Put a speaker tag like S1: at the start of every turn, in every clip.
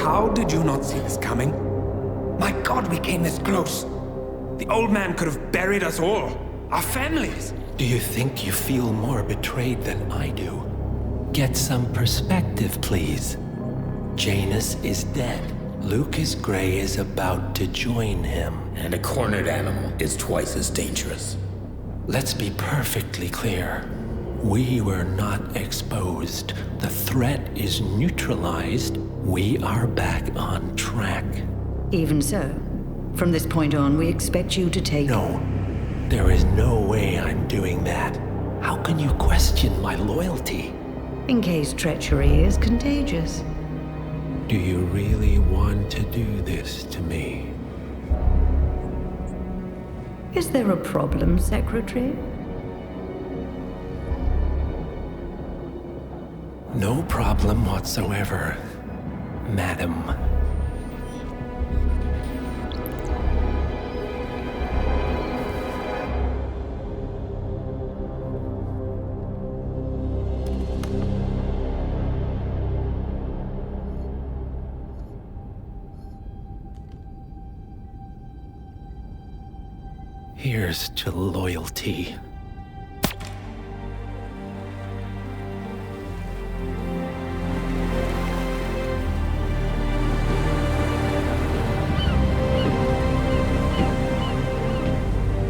S1: How did you not see this coming? My God, we came this close. The old man could have buried us all. Our families.
S2: Do you think you feel more betrayed than I do? Get some perspective, please. Janus is dead. Lucas Gray is about to join him.
S3: And a cornered animal is twice as dangerous.
S2: Let's be perfectly clear. We were not exposed. The threat is neutralized. We are back on track.
S4: Even so, from this point on, we expect you to take...
S2: No. There is no way I'm doing that. How can you question my loyalty?
S4: In case treachery is contagious.
S2: Do you really want to do this to me?
S4: Is there a problem, Secretary?
S2: No problem whatsoever, Madam. Here's to loyalty.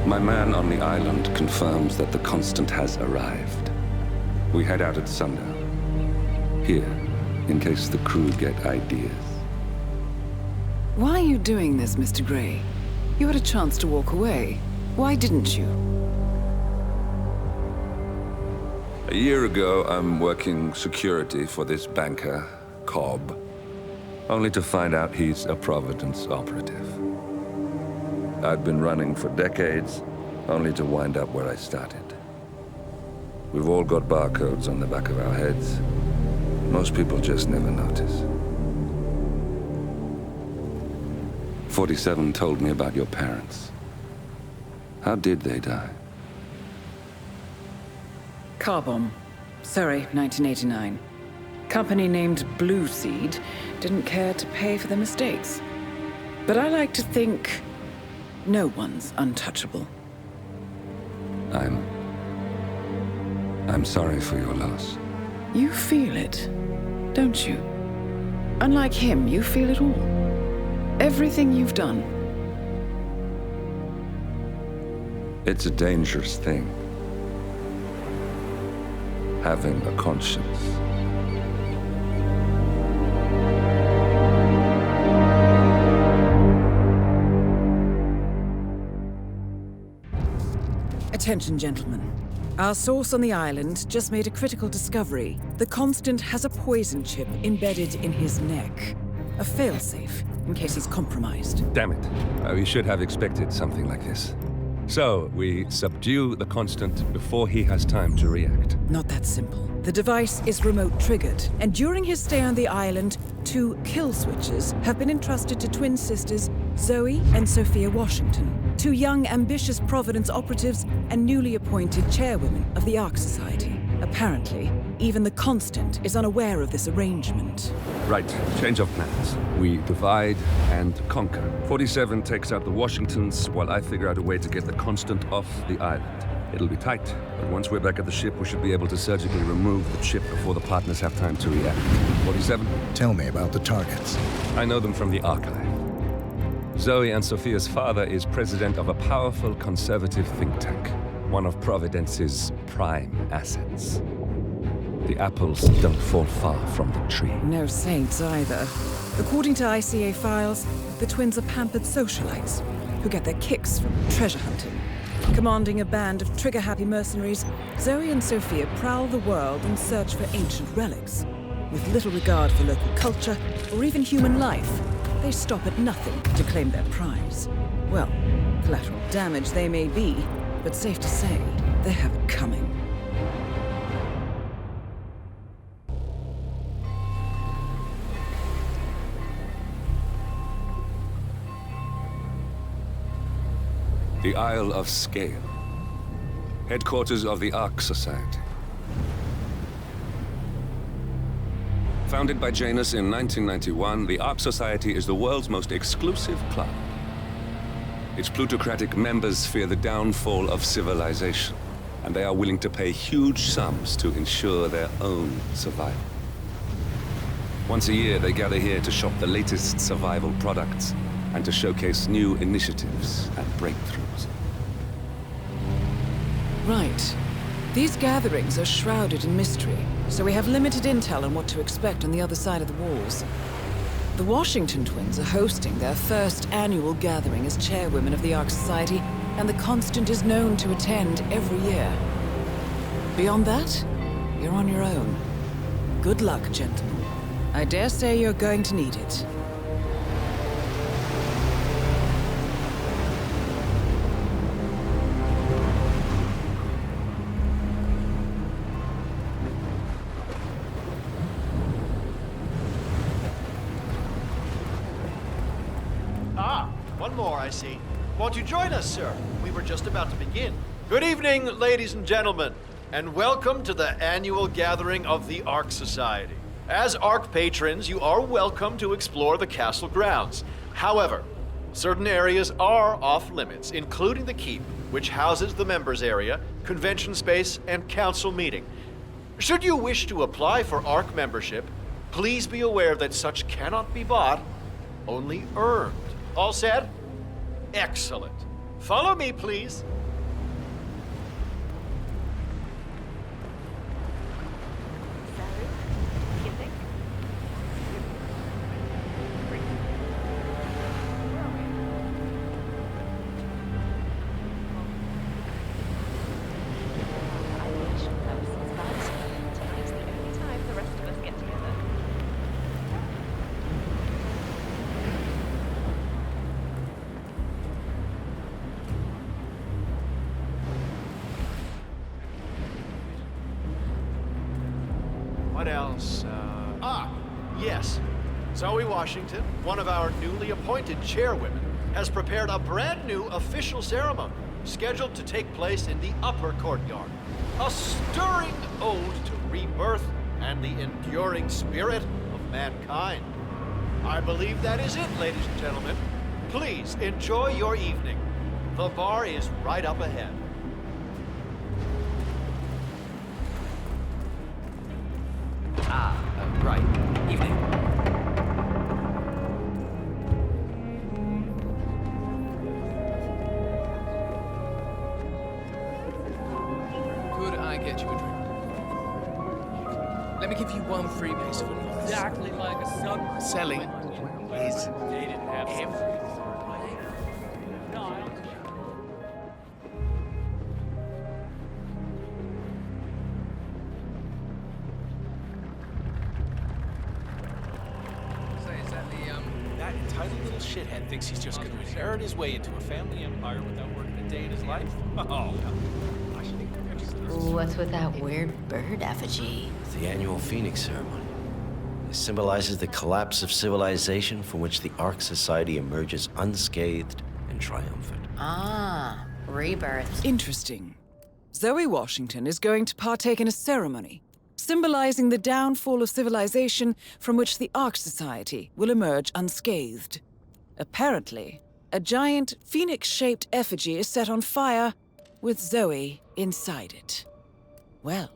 S5: My man on the island confirms that the Constant has arrived. We head out at sundown. Here, in case the crew get ideas.
S6: Why are you doing this, Mr. Gray? You had a chance to walk away. Why didn't you?
S5: A year ago, I'm working security for this banker, Cobb, only to find out he's a Providence operative. I'd been running for decades, only to wind up where I started. We've all got barcodes on the back of our heads. Most people just never notice. 47 told me about your parents. How did they die?
S6: Car bomb. Surrey, 1989. Company named Blue Seed didn't care to pay for their mistakes. But I like to think no one's untouchable.
S5: I'm sorry for your loss.
S6: You feel it, don't you? Unlike him, you feel it all. Everything you've done.
S5: It's a dangerous thing. Having a conscience.
S6: Attention, gentlemen. Our source on the island just made a critical discovery. The Constant has a poison chip embedded in his neck. A failsafe, in case he's compromised.
S5: Damn it. We should have expected something like this. So, we subdue the Constant before he has time to react.
S6: Not that simple. The device is remote-triggered, and during his stay on the island, 2 kill switches have been entrusted to twin sisters Zoe and Sophia Washington, 2 young, ambitious Providence operatives and newly appointed chairwomen of the Ark Society. Apparently, even the Constant is unaware of this arrangement.
S5: Right, change of plans. We divide and conquer. 47 takes out the Washingtons, while I figure out a way to get the Constant off the island. It'll be tight, but once we're back at the ship, we should be able to surgically remove the chip before the partners have time to react. 47?
S7: Tell me about the targets.
S5: I know them from the archive. Zoe and Sophia's father is president of a powerful conservative think tank, one of Providence's prime assets. The apples don't fall far from the tree.
S6: No saints either. According to ICA files, the twins are pampered socialites who get their kicks from treasure hunting. Commanding a band of trigger-happy mercenaries, Zoe and Sophia prowl the world in search for ancient relics. With little regard for local culture or even human life, they stop at nothing to claim their prize. Well, collateral damage they may be, but safe to say, they have it coming.
S5: The Isle of Sgàil, headquarters of the Ark Society. Founded by Janus in 1991, the Ark Society is the world's most exclusive club. Its plutocratic members fear the downfall of civilization, and they are willing to pay huge sums to ensure their own survival. Once a year, they gather here to shop the latest survival products and to showcase new initiatives and breakthroughs.
S6: Right. These gatherings are shrouded in mystery, so we have limited intel on what to expect on the other side of the walls. The Washington twins are hosting their first annual gathering as chairwomen of the Ark Society, and the Constant is known to attend every year. Beyond that, you're on your own. Good luck, gentlemen. I dare say you're going to need it.
S8: One more, I see. Won't you join us, sir? We were just about to begin. Good evening, ladies and gentlemen, and welcome to the annual gathering of the Ark Society. As Ark patrons, you are welcome to explore the castle grounds. However, certain areas are off-limits, including the keep, which houses the members area, convention space, and council meeting. Should you wish to apply for Ark membership, please be aware that such cannot be bought, only earned. All said? Excellent. Follow me, please. What else? Yes. Zoe Washington, one of our newly appointed chairwomen, has prepared a brand new official ceremony scheduled to take place in the upper courtyard. A stirring ode to rebirth and the enduring spirit of mankind. I believe that is it, ladies and gentlemen. Please enjoy your evening. The bar is right up ahead.
S9: Right. Evening.
S10: Could I get you a drink? Let me give you one free piece of advice.
S9: Exactly like a son.
S10: Selling is everything.
S11: That entitled little shithead thinks he's just going to inherit his way into a family empire without working a day in his life? Oh,
S12: What's with that weird bird effigy?
S9: It's the annual Phoenix ceremony. It symbolizes the collapse of civilization from which the Ark Society emerges unscathed and triumphant.
S12: Ah, rebirth.
S6: Interesting. Zoe Washington is going to partake in a ceremony symbolizing the downfall of civilization from which the Ark Society will emerge unscathed. Apparently, a giant phoenix-shaped effigy is set on fire with Zoe inside it. Well,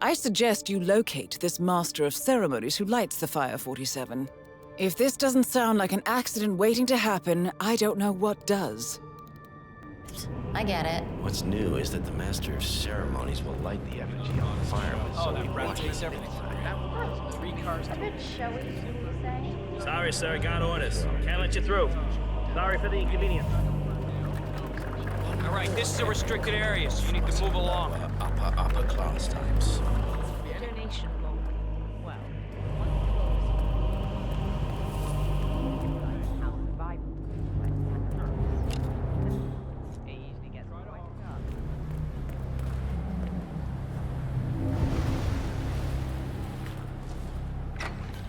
S6: I suggest you locate this master of ceremonies who lights the fire, 47. If this doesn't sound like an accident waiting to happen, I don't know what does.
S12: I get it.
S9: What's new is that the Master of Ceremonies will light the effigy on fire with Zoe Washington.
S11: 3 cars.
S13: A bit showy, you say?
S14: Sorry, sir. Got orders. Can't let you through. Sorry for the inconvenience.
S11: All right, this is a restricted area, so you need to move along.
S9: Upper class types.
S13: Donation loan. Well,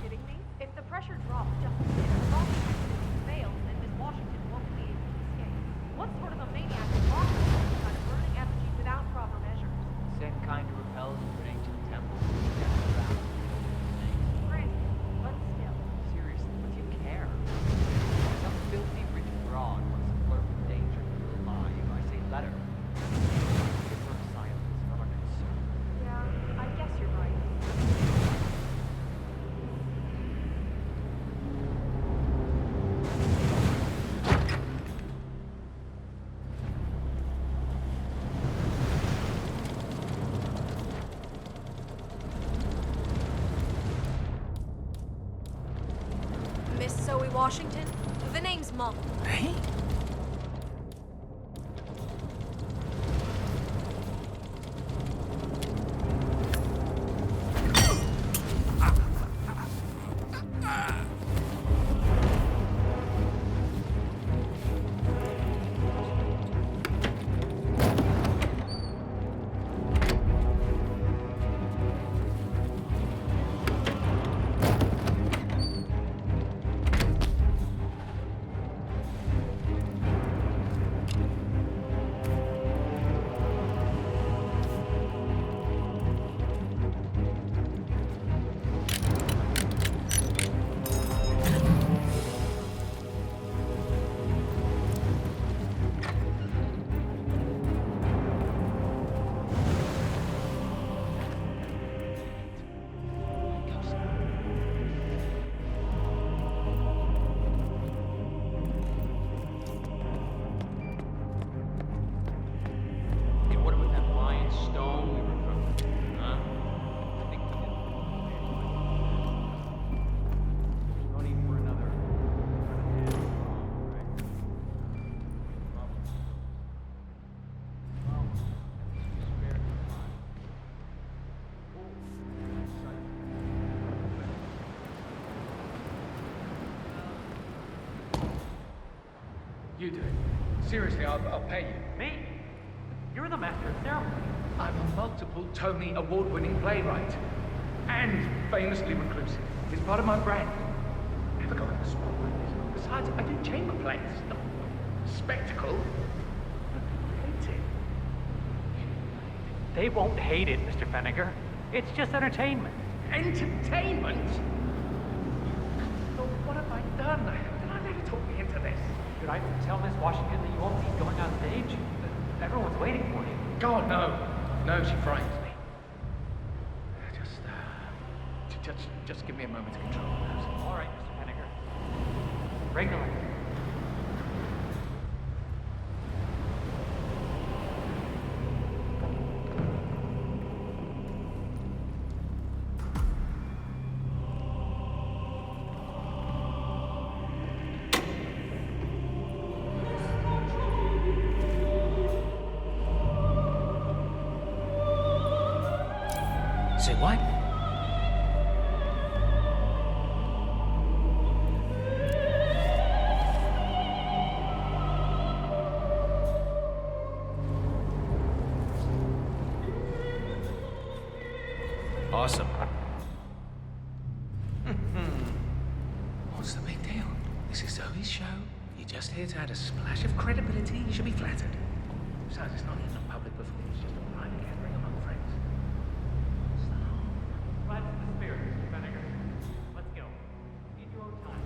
S13: kidding me? If the pressure drops just a bit, the rocket mechanism fails, and Miss Washington won't be able to escape. What sort of a maniac would launch this kind of burning effigy without proper measures?
S14: Same kind of repels and predictions.
S13: Miss Zoe Washington? The name's Mom.
S11: Hey?
S10: You do it. Seriously, I'll pay you.
S15: Me? You're the master of ceremony.
S10: I'm a multiple Tony award-winning playwright. And famously reclusive. It's part of my brand. Never go in a spot like this. Besides, I do chamber plays. Not spectacle. I hate it.
S15: They won't hate it, Mr. Fenniger. It's just entertainment.
S10: Entertainment? Lord, what have I done? Did I let talk me into this?
S15: Should I tell Miss Washington that you won't be going on stage? Everyone's waiting for you.
S10: God, no. No, she frightens me. Just give me a moment to control those.
S15: All right, Mr. Fenniger. Regular.
S10: Say what? Awesome. What's the big deal? This is Zoe's show. You're just here to add a splash of credibility. You should be flattered. Besides, it's not even a public performance, just a private gathering among friends.
S15: Right to the spirit, Mr. Fenniger. Let's go. In your own time.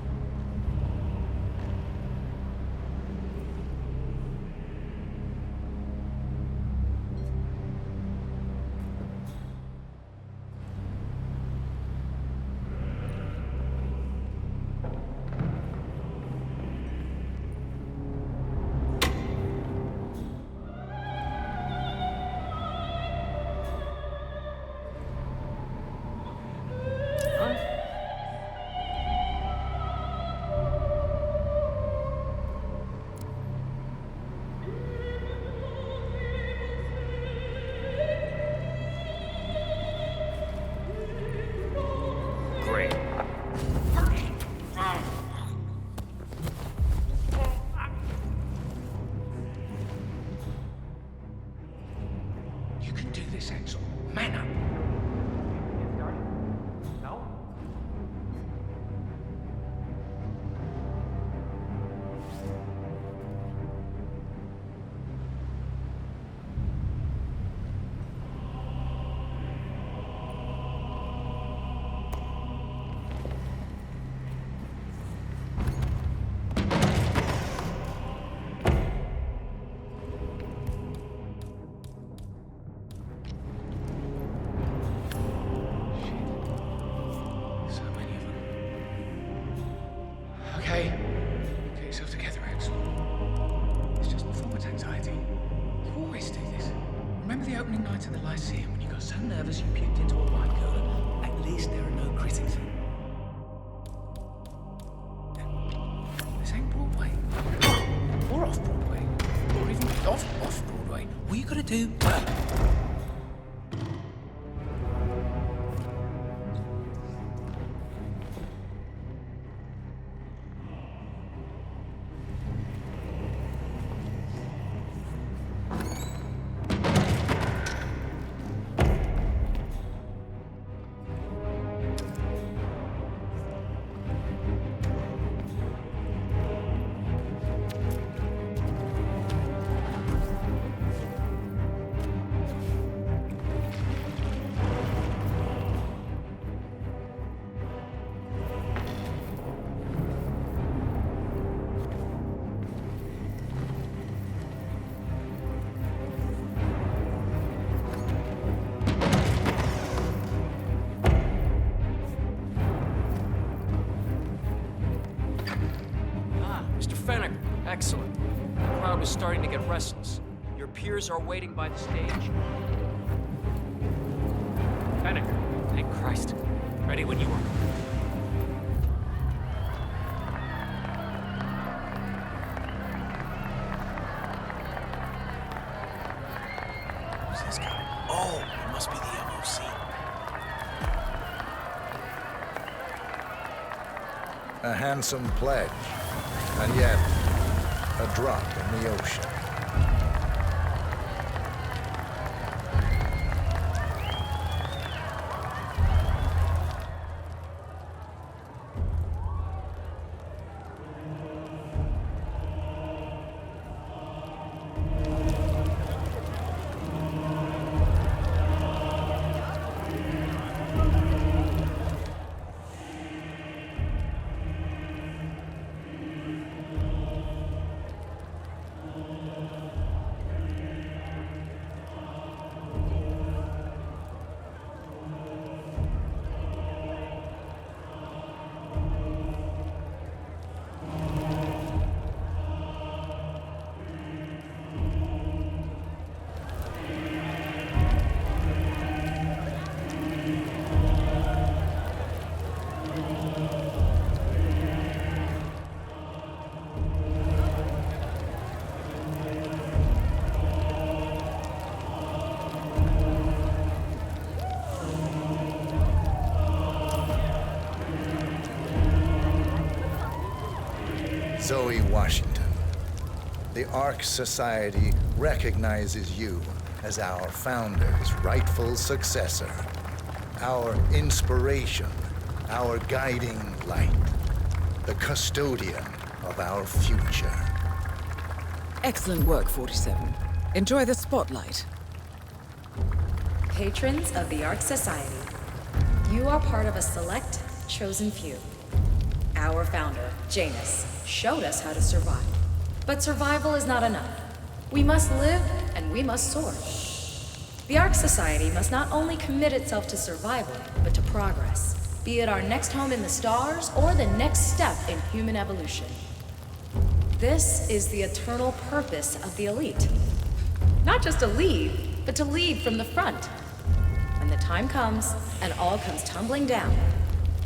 S15: Get yourself together, Axel. It's just performance anxiety. You always do this. Remember the opening night at the Lyceum when you got so nervous you puked into a wine cooler? At least there are no critics.
S2: do.
S16: Excellent. The crowd is starting to get restless. Your peers are waiting by the stage.
S10: Fennec, thank Christ. Ready when you are.
S11: Who's this guy? Oh, it must be the MOC.
S7: A handsome pledge, and yet a drop in the ocean. Zoe Washington, the Ark Society recognizes you as our founder's rightful successor, our inspiration, our guiding light, the custodian of our future.
S6: Excellent work, 47. Enjoy the spotlight.
S17: Patrons of the Ark Society, you are part of a select, chosen few. Our founder, Janus, showed us how to survive. But survival is not enough. We must live and we must soar. The Ark Society must not only commit itself to survival, but to progress, be it our next home in the stars or the next step in human evolution. This is the eternal purpose of the elite. Not just to lead, but to lead from the front. When the time comes and all comes tumbling down,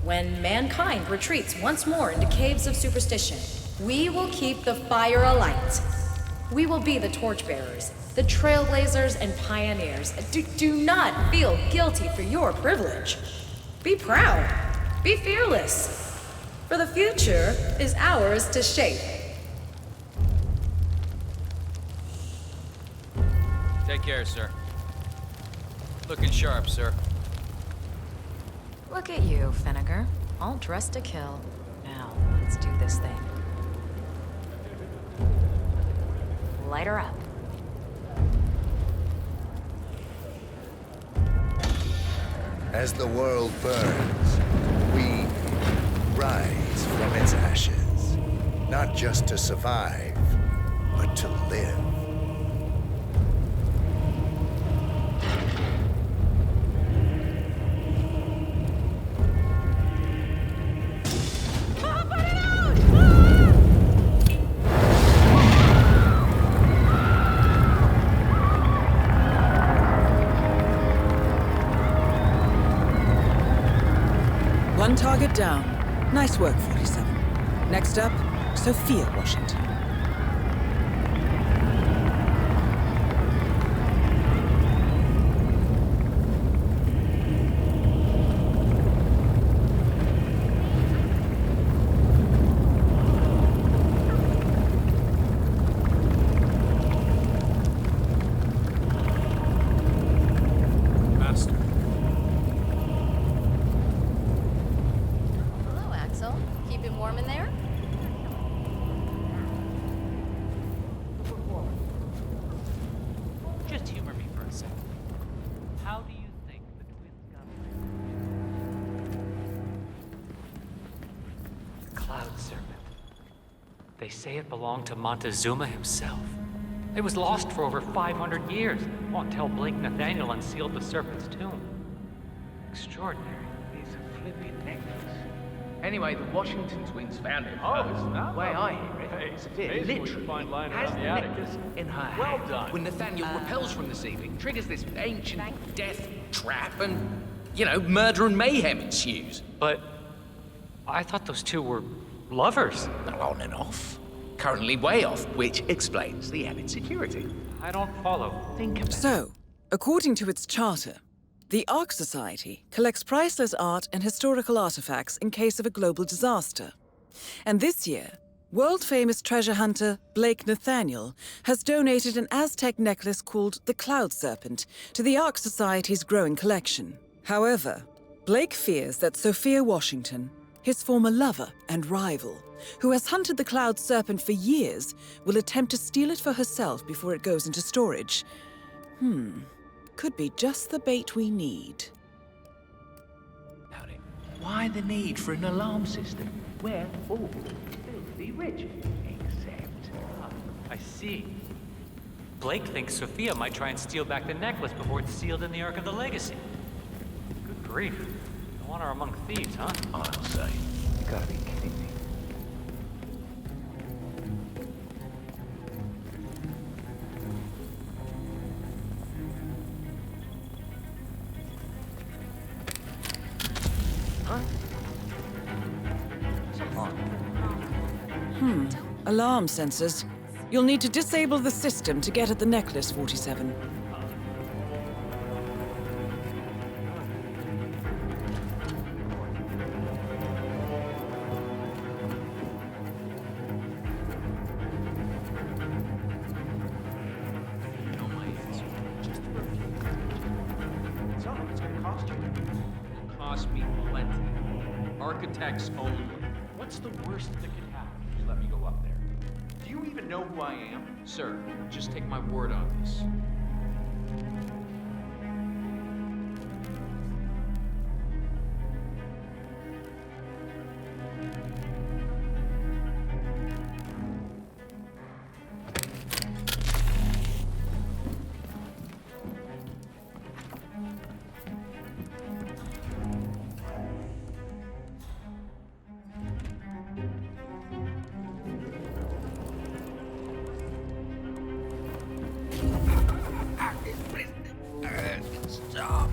S17: when mankind retreats once more into caves of superstition, we will keep the fire alight. We will be the torchbearers, the trailblazers and pioneers. Do not feel guilty for your privilege. Be proud. Be fearless. For the future is ours to shape.
S16: Take care, sir. Looking sharp, sir.
S12: Look at you, Finnegar. All dressed to kill. Now, let's do this thing. Light her up.
S7: As the world burns, we rise from its ashes, not just to survive, but to live.
S6: One target down. Nice work, 47. Next up, Sophia Washington.
S17: Keeping warm in there?
S18: Just humor me for a second. How do you think the twins got there? The Cloud Serpent. They say it belonged to Montezuma himself. It was lost for over 500 years, until Blake Nathaniel unsealed the Serpent's tomb. Extraordinary.
S10: It's a flipping necklace. Anyway, the Washington twins found it.
S11: Oh,
S10: first.
S11: it's not?
S10: The way I hear it,
S11: Hey,
S10: it's
S11: amazing what you
S10: literally
S11: find lying
S10: has
S11: around
S10: the
S11: the attic.
S10: necklace in her
S11: Well
S10: hand.
S11: done.
S10: When Nathaniel repels from the ceiling, triggers this ancient death trap, and, murder and mayhem ensues.
S18: But I thought those two were lovers.
S10: Well, on and off. Currently way off, which explains the added security.
S18: I don't follow.
S10: Think about it.
S6: So, according to its charter, the Ark Society collects priceless art and historical artifacts in case of a global disaster. And this year, world-famous treasure hunter Blake Nathaniel has donated an Aztec necklace called the Cloud Serpent to the Ark Society's growing collection. However, Blake fears that Sophia Washington, his former lover and rival, who has hunted the Cloud Serpent for years, will attempt to steal it for herself before it goes into storage. Could be just the bait we need.
S10: Why the need for an alarm system? We're all filthy rich. Except...
S18: I see. Blake thinks Sophia might try and steal back the necklace before it's sealed in the Ark of the Legacy. Good grief. No honor among thieves, huh?
S10: I'll say. You gotta be kidding me.
S6: Alarm sensors. You'll need to disable the system to get at the necklace, 47.
S11: It's gonna cost you.
S16: It'll cost me plenty. Architects only.
S11: What's the worst that could happen? Just let me go up there. Do you even know who I am?
S16: Sir, just take my word on this.
S7: Stop.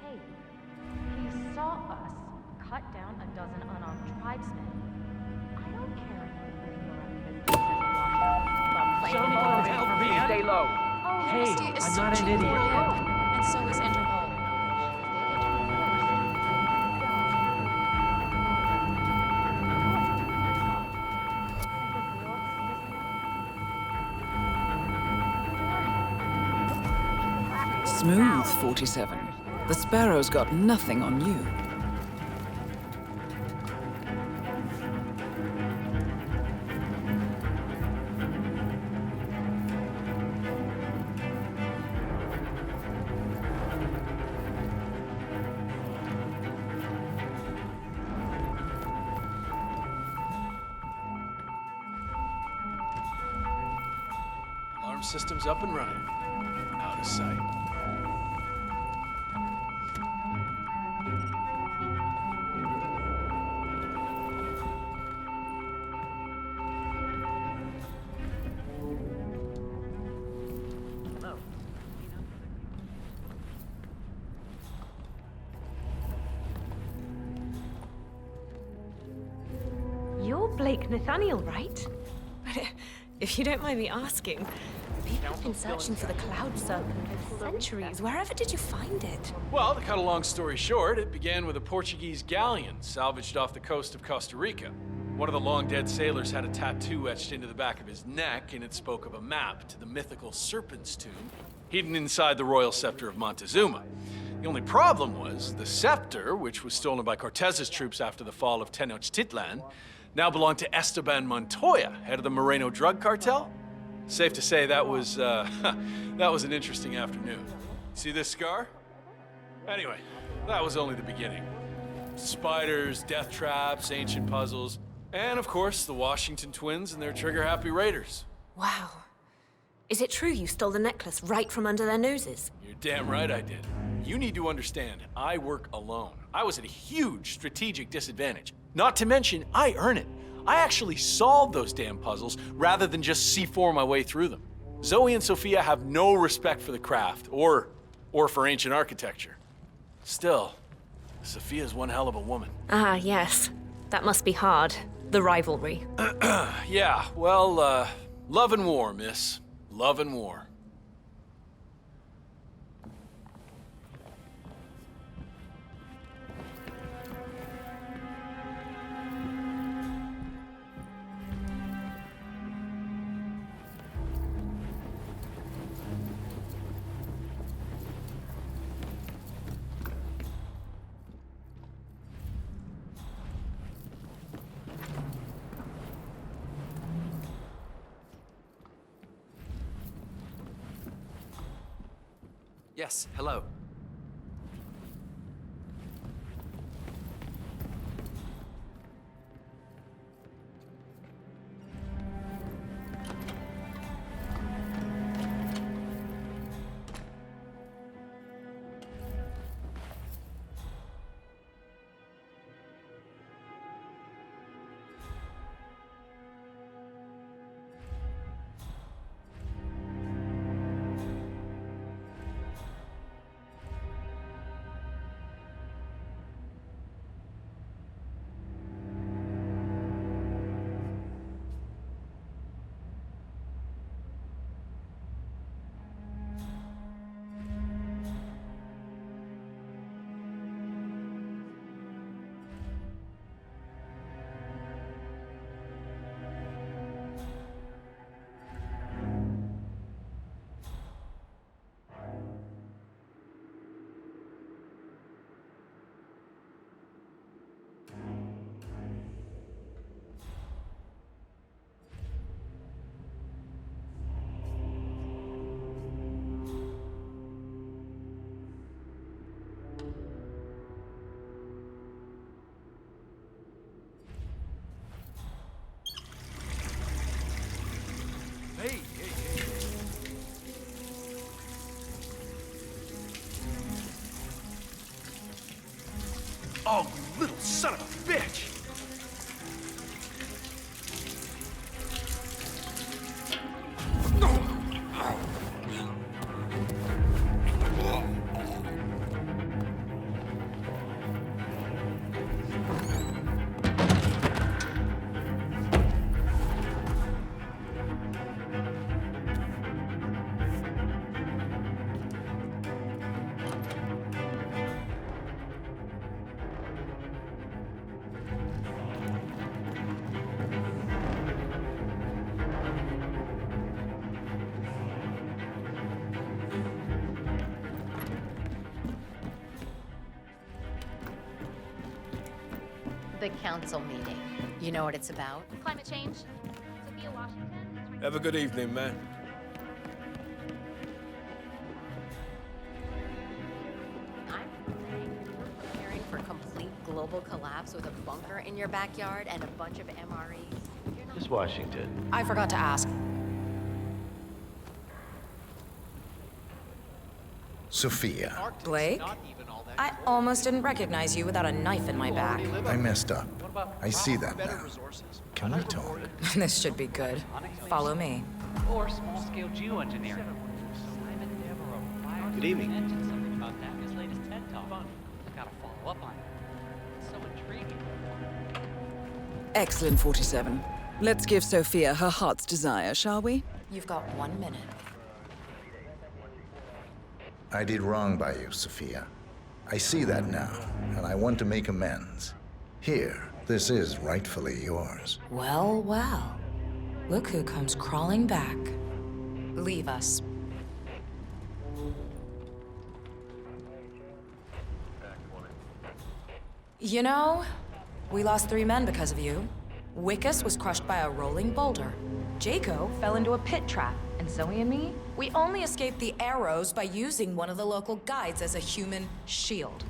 S13: He saw us cut down a dozen unarmed tribesmen. I don't care if the video evidence says a washout about playing
S10: Someone
S13: into
S10: help me! Stay low!
S13: Oh,
S10: Hey,
S13: Misty is
S10: I'm not an
S13: searching
S10: idiot.
S13: for him, and so is Interpol. If they get
S6: Smooth, 47. The Sparrow's got nothing on you.
S11: systems up and running. Out of sight.
S19: You're Blake Nathaniel, right? If you don't mind me asking, people have been searching for the Cloud Serpent for centuries. Wherever did you find it?
S11: Well, to cut a long story short, it began with a Portuguese galleon salvaged off the coast of Costa Rica. One of the long-dead sailors had a tattoo etched into the back of his neck, and it spoke of a map to the mythical Serpent's Tomb, hidden inside the royal scepter of Montezuma. The only problem was, the scepter, which was stolen by Cortez's troops after the fall of Tenochtitlan, now belonged to Esteban Montoya, head of the Moreno drug cartel. Safe to say that was an interesting afternoon. See this scar? Anyway, that was only the beginning. Spiders, death traps, ancient puzzles, and of course, the Washington twins and their trigger-happy raiders.
S19: Wow. Is it true you stole the necklace right from under their noses?
S11: You're damn right I did. You need to understand, I work alone. I was at a huge strategic disadvantage. Not to mention, I earn it. I actually solve those damn puzzles rather than just C4 my way through them. Zoe and Sophia have no respect for the craft, or for ancient architecture. Still, Sophia's one hell of a woman.
S19: Ah, yes. That must be hard. The rivalry.
S11: Yeah, well, love and war, miss. Love and war.
S16: Yes, hello.
S11: Hey. Oh, you little son of a bitch!
S12: The council meeting. You know what it's about?
S13: Climate change. Sophia Washington.
S20: Have a good evening, man.
S12: I'm saying you're preparing for complete global collapse with a bunker in your backyard and a bunch of MREs.
S9: Miss Washington.
S12: I forgot to ask.
S7: Sophia.
S17: Blake? I almost didn't recognize you without a knife in my back.
S7: I messed up. I see that now. Can we talk?
S17: This should be good. Follow me.
S18: Or small-scale geoengineering.
S9: Good evening.
S18: Mentioned something about that in his latest TED Talk. Gotta follow up on it. It's so intriguing.
S6: Excellent, 47. Let's give Sophia her heart's desire, shall we?
S17: You've got 1 minute.
S7: I did wrong by you, Sophia. I see that now, and I want to make amends. Here, this is rightfully yours.
S17: Well, well. Look who comes crawling back. Leave us. You know, we lost 3 men because of you. Wickus was crushed by a rolling boulder. Jaco fell into a pit trap. And Zoe and me, we only escaped the arrows by using one of the local guides as a human shield.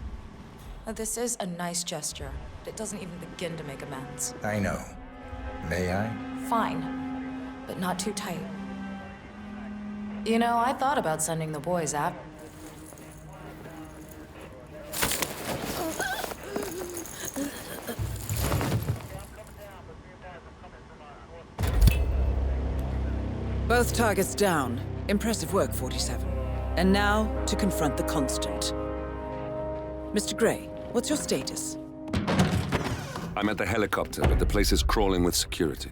S17: Now, this is a nice gesture, but it doesn't even begin to make amends.
S7: I know. May I?
S17: Fine, but not too tight. You know, I thought about sending the boys out.
S6: Both targets down. Impressive work, 47. And now, to confront the Constant. Mr. Gray, what's your status?
S5: I'm at the helicopter, but the place is crawling with security.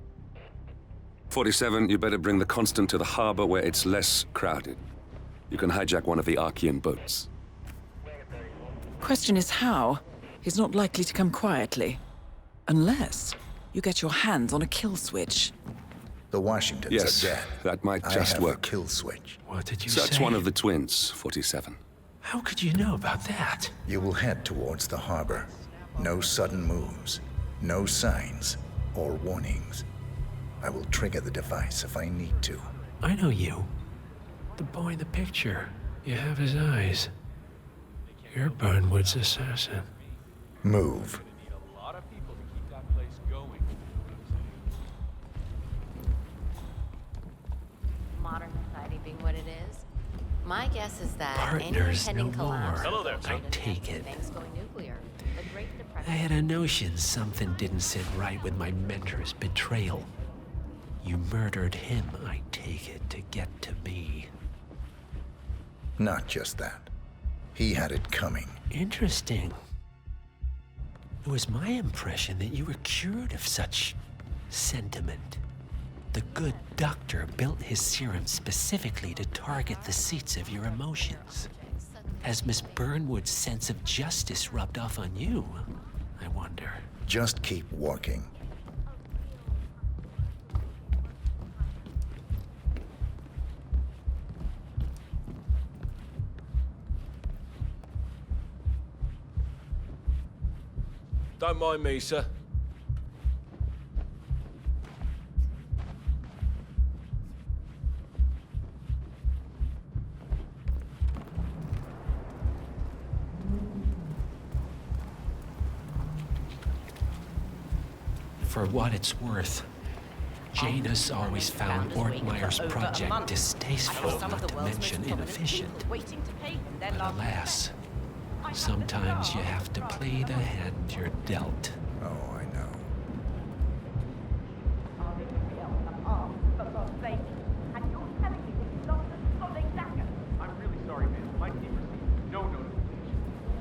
S5: 47, you better bring the Constant to the harbor where it's less crowded. You can hijack one of the Archean boats.
S6: Question is how? He's not likely to come quietly. Unless you get your hands on a kill switch.
S7: The Washingtons
S5: Yes,
S7: are dead.
S5: that might
S7: I
S5: just
S7: have
S5: work.
S7: a kill switch.
S2: What did you
S5: Search
S2: say?
S5: one of the twins, 47.
S2: How could you know about that?
S7: You will head towards the harbor. No sudden moves, no signs or warnings. I will trigger the device if I need to.
S2: I know you. The boy in the picture. You have his eyes. You're Burnwood's assassin.
S7: Move.
S12: Modern society being what it is, my guess is that any
S2: Partners
S12: impending
S2: no more.
S12: collapse
S14: Hello there.
S2: I take it.
S12: things going nuclear. The Great
S2: I
S12: Depression.
S2: had a notion something didn't sit right with my mentor's betrayal. You murdered him, I take it, to get to me.
S7: Not just that. He had it coming.
S2: Interesting. It was my impression that you were cured of such sentiment. The good doctor built his serum specifically to target the seats of your emotions. Has Miss Burnwood's sense of justice rubbed off on you? I wonder.
S7: Just keep walking.
S11: Don't mind me, sir.
S2: For what it's worth, Janus always found Ortmeyer's project distasteful, not to mention inefficient. But alas, sometimes you have to play the hand you're dealt.
S7: Oh, I know.
S10: I'm really sorry, man. My team received no notification.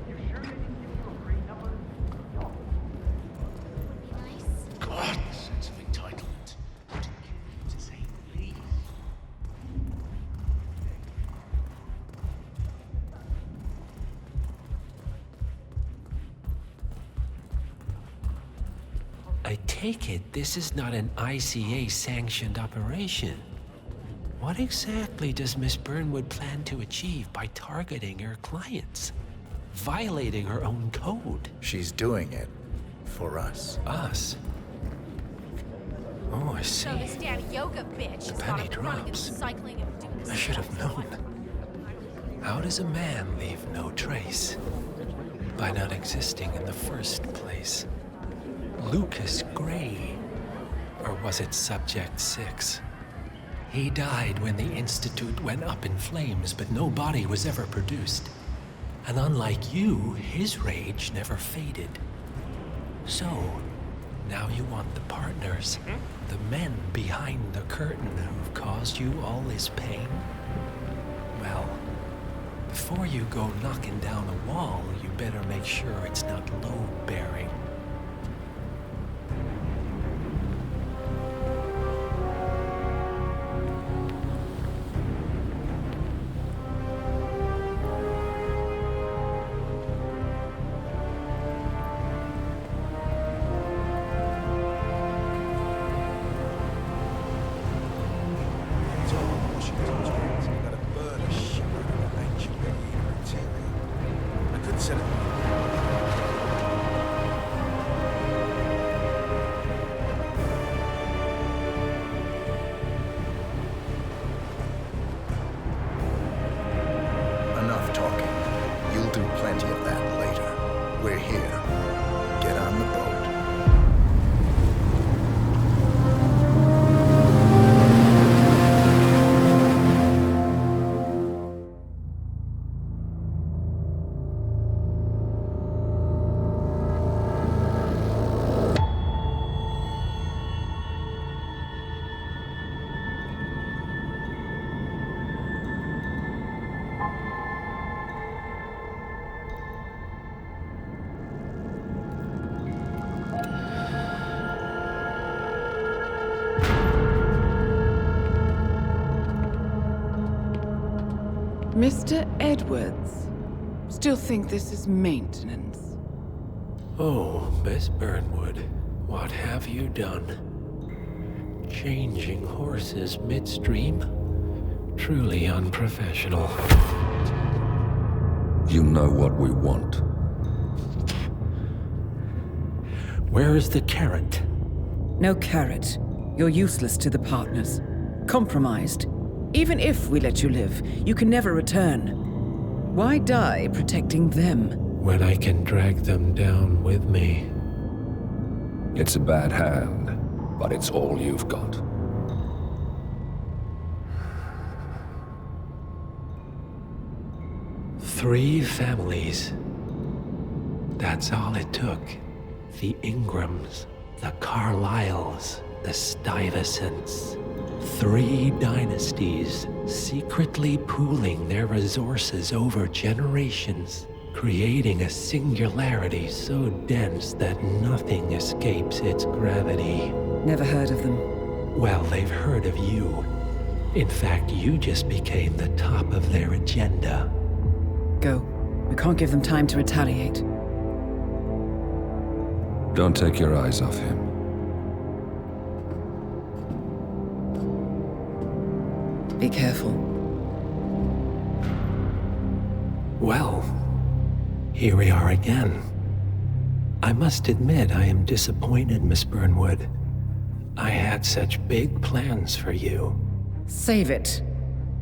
S10: You sure they didn't give you a great number?
S15: God, sense of entitlement. To say the least.
S2: I take it this is not an ICA-sanctioned operation. What exactly does Miss Burnwood plan to achieve by targeting her clients? Violating her own code?
S7: She's doing it for us.
S2: Us? Oh, I see.
S12: So this damn yoga bitch
S2: The
S12: is
S2: penny
S12: not running and
S2: drops.
S12: cycling and doing
S2: I should have known. How does a man leave no trace? By not existing in the first place. Lucas Gray. Or was it Subject 6? He died when the Institute went up in flames, but no body was ever produced. And unlike you, his rage never faded. So, now you want the partners, the men behind the curtain who've caused you all this pain? Well, before you go knocking down a wall, you better make sure it's not load-bearing.
S7: Enough talking. You'll do plenty of that later. We're here. Get on the boat.
S6: Mr. Edwards, still think this is maintenance?
S2: Oh, Miss Burnwood, what have you done? Changing horses midstream? Truly unprofessional.
S5: You know what we want.
S2: Where is the carrot?
S6: No carrot. You're useless to the partners. Compromised. Even if we let you live, you can never return. Why die protecting them?
S2: When I can drag them down with me.
S5: It's a bad hand, but it's all you've got.
S2: Three families. That's all it took. The Ingrams, the Carlyles, the Stuyvesants. 3 dynasties, secretly pooling their resources over generations, creating a singularity so dense that nothing escapes its gravity.
S6: Never heard of them.
S2: Well, they've heard of you. In fact, you just became the top of their agenda.
S6: Go. We can't give them time to retaliate.
S5: Don't take your eyes off him.
S6: Be careful.
S2: Well, here we are again. I must admit I am disappointed, Miss Burnwood. I had such big plans for you.
S6: Save it.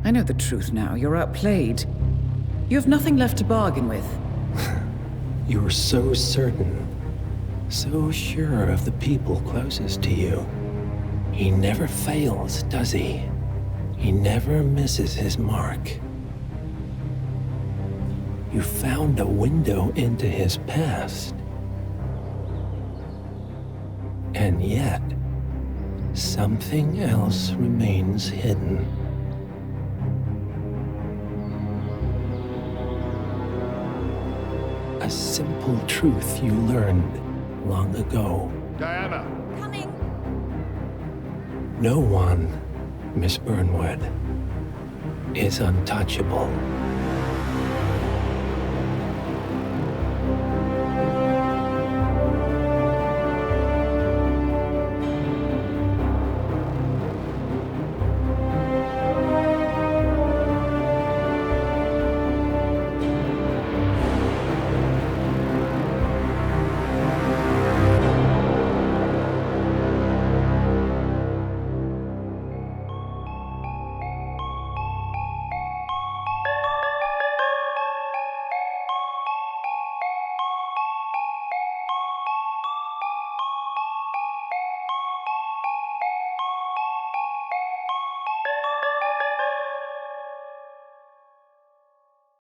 S6: I know the truth now. You're outplayed. You have nothing left to bargain with.
S2: You were so certain, so sure of the people closest to you. He never fails, does he? He never misses his mark. You found a window into his past. And yet, something else remains hidden. A simple truth you learned long ago.
S8: Diana!
S17: Coming!
S2: No one, Miss Burnwood, is untouchable.